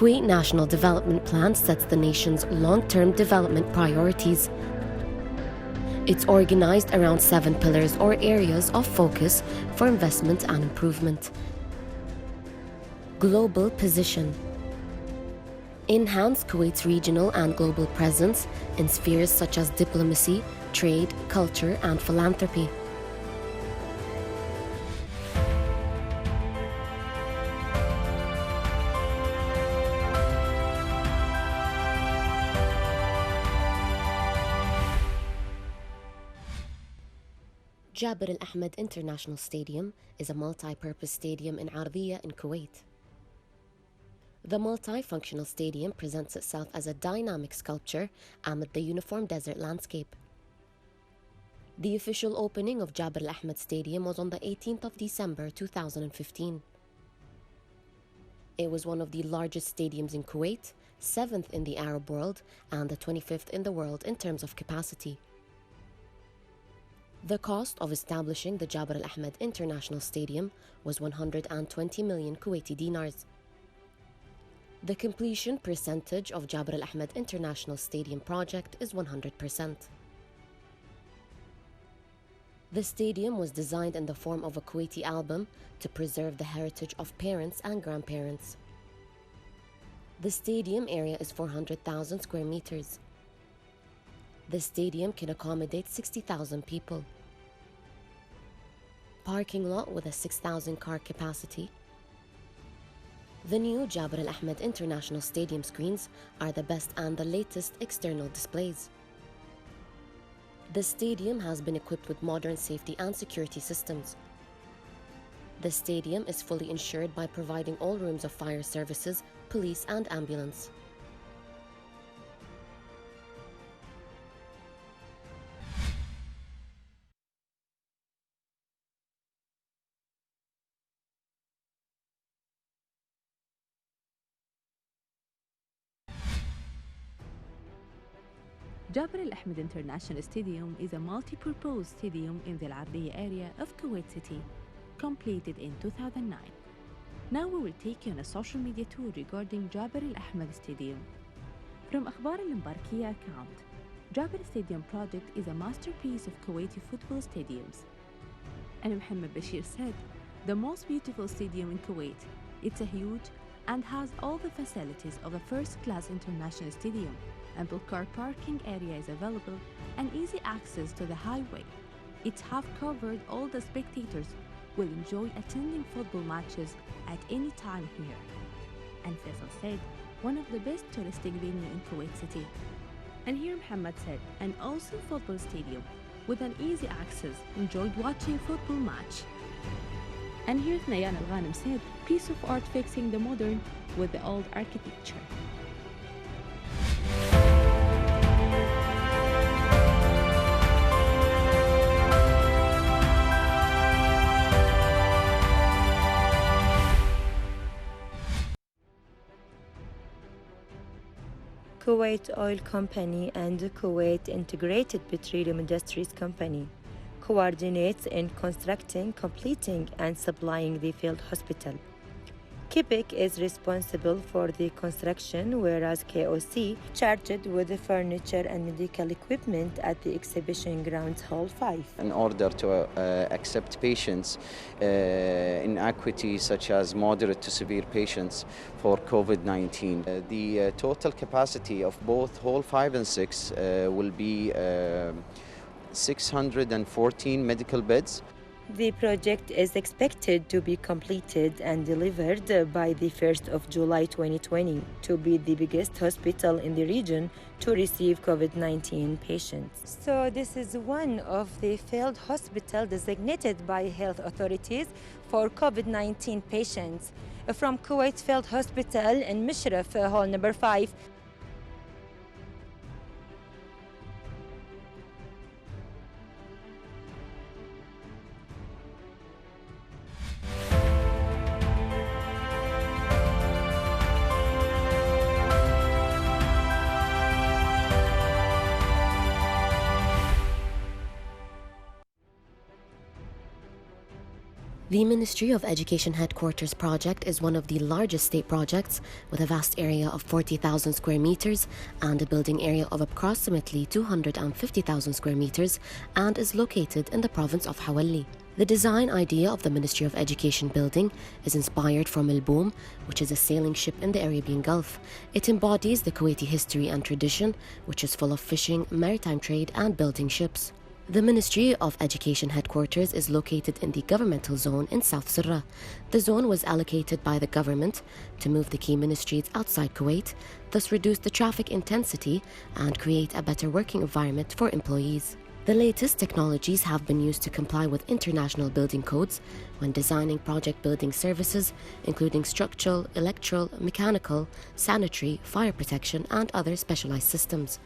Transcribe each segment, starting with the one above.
Kuwait National Development Plan sets the nation's long-term development priorities. It's organized around 7 pillars or areas of focus for investment and improvement. Global position. Enhance Kuwait's regional and global presence in spheres such as diplomacy, trade, culture, and philanthropy. Jabir Al-Ahmed International Stadium is a multi-purpose stadium in Ardia in Kuwait. The multi-functional stadium presents itself as a dynamic sculpture amid the uniform desert landscape. The official opening of Jabir Al-Ahmed Stadium was on the 18th of December 2015. It was one of the largest stadiums in Kuwait, 7th in the Arab world, and the 25th in the world in terms of capacity. The cost of establishing the Jabir Al-Ahmed International Stadium was 120 million Kuwaiti dinars. The completion percentage of Jabir Al-Ahmed International Stadium project is 100%. The stadium was designed in the form of a Kuwaiti album to preserve the heritage of parents and grandparents. The stadium area is 400,000 square meters. The stadium can accommodate 60,000 people. Parking lot with a 6,000 car capacity. The new Jabir Al-Ahmed International Stadium screens are the best and the latest external displays. The stadium has been equipped with modern safety and security systems. The stadium is fully insured by providing all rooms of fire services, police, and ambulance. Jabir Al-Ahmed International Stadium is a multi-purpose stadium in the Al-Ardia area of Kuwait City, completed in 2009. Now we will take you on a social media tour regarding Jabir Al-Ahmed Stadium. From Akhbar Al-Mbarkiya account, Jabir Stadium project is a masterpiece of Kuwaiti football stadiums. And Mohammed Bashir said, the most beautiful stadium in Kuwait. It's a huge and has all the facilities of a first-class international stadium. Ample car parking area is available and easy access to the highway. It have covered all the spectators will enjoy attending football matches at any time here. And Faisal said, one of the best touristic venue in Kuwait City. And here Mohammed said, an awesome football stadium with an easy access, enjoyed watching football match. And here Nayan Al-Ghanem said, piece of art fixing the modern with the old architecture. Kuwait Oil Company and Kuwait Integrated Petroleum Industries Company coordinates in constructing, completing, and supplying the field hospital. KIPIC is responsible for the construction, whereas KOC charged with the furniture and medical equipment at the exhibition grounds Hall 5. In order to accept patients in acuity such as moderate to severe patients for COVID-19. The total capacity of both Hall 5 and 6 will be 614 medical beds. The project is expected to be completed and delivered by the 1st of July 2020 to be the biggest hospital in the region to receive COVID-19 patients. So this is one of the field hospitals designated by health authorities for COVID-19 patients. From Kuwait Field Hospital in Mishraf, Hall number 5, The Ministry of Education Headquarters project is one of the largest state projects with a vast area of 40,000 square meters and a building area of approximately 250,000 square meters and is located in the province of Hawalli. The design idea of the Ministry of Education building is inspired from Al-Boom, which is a sailing ship in the Arabian Gulf. It embodies the Kuwaiti history and tradition, which is full of fishing, maritime trade and building ships. The Ministry of Education headquarters is located in the governmental zone in South Sirra. The zone was allocated by the government to move the key ministries outside Kuwait, thus reduce the traffic intensity and create a better working environment for employees. The latest technologies have been used to comply with international building codes when designing project building services, including structural, electrical, mechanical, sanitary, fire protection, and other specialized systems.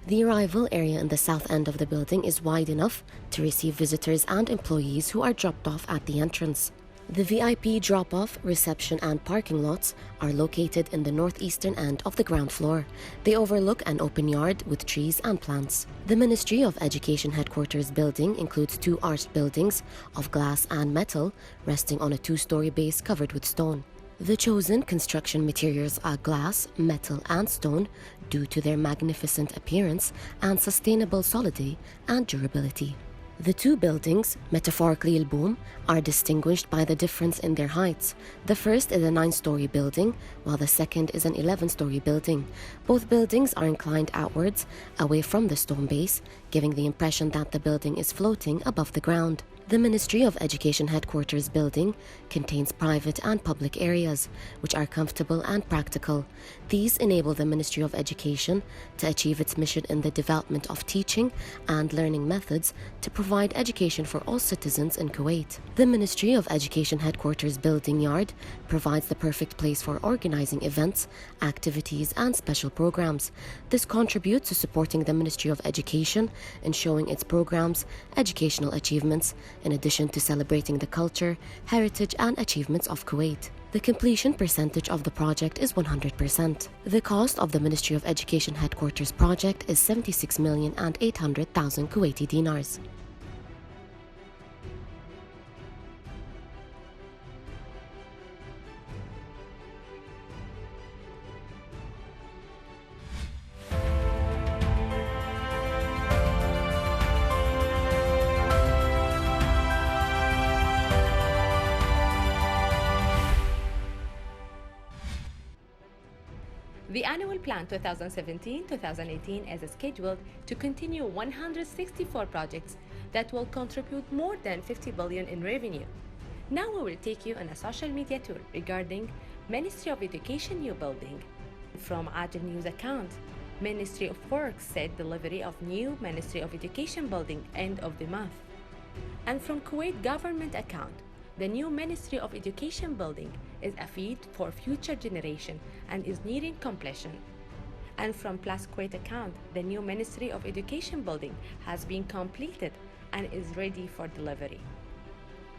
The arrival area in the south end of the building is wide enough to receive visitors and employees who are dropped off at the entrance. The VIP drop-off, reception and parking lots are located in the northeastern end of the ground floor. They overlook an open yard with trees and plants. The Ministry of Education headquarters building includes two arched buildings of glass and metal resting on a two-story base covered with stone. The chosen construction materials are glass, metal and stone due to their magnificent appearance and sustainable solidity and durability. The two buildings, metaphorically Al-Boom, are distinguished by the difference in their heights. The first is a 9-story building, while the second is an 11-story building. Both buildings are inclined outwards, away from the stone base, giving the impression that the building is floating above the ground. The Ministry of Education headquarters building contains private and public areas, which are comfortable and practical. These enable the Ministry of Education to achieve its mission in the development of teaching and learning methods to provide education for all citizens in Kuwait. The Ministry of Education headquarters building yard provides the perfect place for organizing events, activities, and special programs. This contributes to supporting the Ministry of Education in showing its programs, educational achievements, in addition to celebrating the culture, heritage and achievements of Kuwait. The completion percentage of the project is 100%. The cost of the Ministry of Education headquarters project is 76,800,000 Kuwaiti dinars. The annual plan 2017-2018 is scheduled to continue 164 projects that will contribute more than 50 billion in revenue. Now we will take you on a social media tour regarding Ministry of Education new building. From Adil News account, Ministry of Works said delivery of new Ministry of Education building end of the month. And from Kuwait government account, the new Ministry of Education building is a feat for future generation and is nearing completion. And from Plus Kuwait account, the new Ministry of Education building has been completed and is ready for delivery.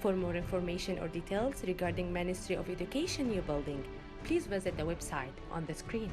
For more information or details regarding Ministry of Education new building, please visit the website on the screen.